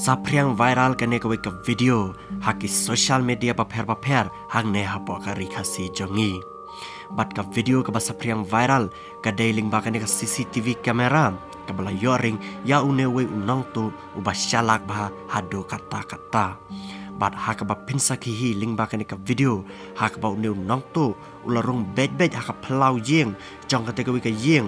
Sapriang viral kane kawe ka video haki social media paper hang ne hapo kari kasi jongi. Bat ka video ka sapriang viral ka dailing ba kane ka CCTV kamera ka bala yoring ya unewe unang tu uba shalak ba hado kata. Bat haka ba pinsa ki hi ling ba kane ka video haka ba une unang tu ularong bed haka pelau yeng jong kate kawe ka yeng.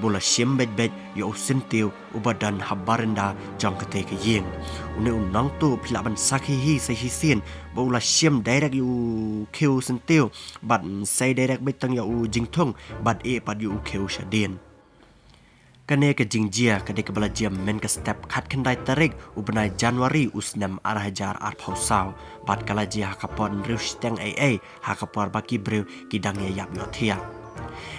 Bola siem bed yo sentiu ubadan habarenda jong kate ke yeng une unang tu pilaban sakhi hi sai hisien bola siem direct yu keu sentiu bat sai direct betang yo jingthong bat e pad yu keu shadien kane ke jingjia kade ke bala jam men ke step khat khandai tarik ubenai Januari usnam arhajar arphausau bat kala jia kapon rusteng ai hakapor baki brew kidang yap yo thia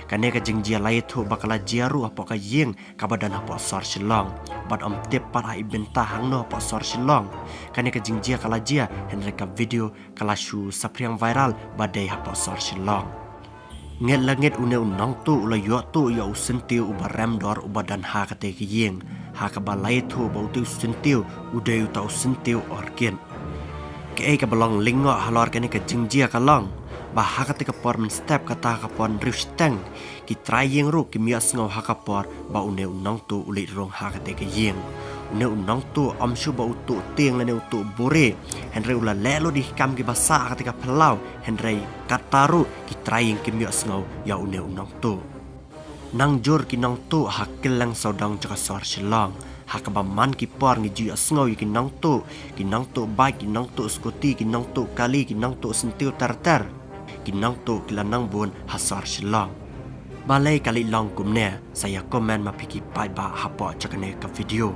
kane ka jingjia lai thu bakala jiaru apo ka yeng kabadan apo sor shilong bat om tip par ai benta hangno apo sor shilong kane ka jingjia kala jia henre ka video kala shu sapriang viral badai apo sor shilong nget langit une unang tu ula yo tu ya usentiu ubaram dor ubadan ha kate ki yeng ha ka balai thu bautu sentiu udai uta usentiu orkin ke ka belong lingo halor kane ka jingjia kalong bah ketika por men step kata kapon rusteng ki trying ru ki mias ngau hakapor ba une unang tu ulit rong ha ketika yeng une unang tu am shu ba utu tieng le utu bore henry ula lelo di kam ki basa ketika pelau henry kataru ki trying ki mias ngau ya une unang tu nang jor ki nang tu hakil lang sodang jaka sor shilong hakabaman ki por ngi ju asngau ki nang tu bike ki nang tu skuti ki nang tu kali ki nang tu sentiu tartar kinang tu kilanang bun hasar shilong balai kali long kumne saya komen mapiki pai ba hapo cakane ka video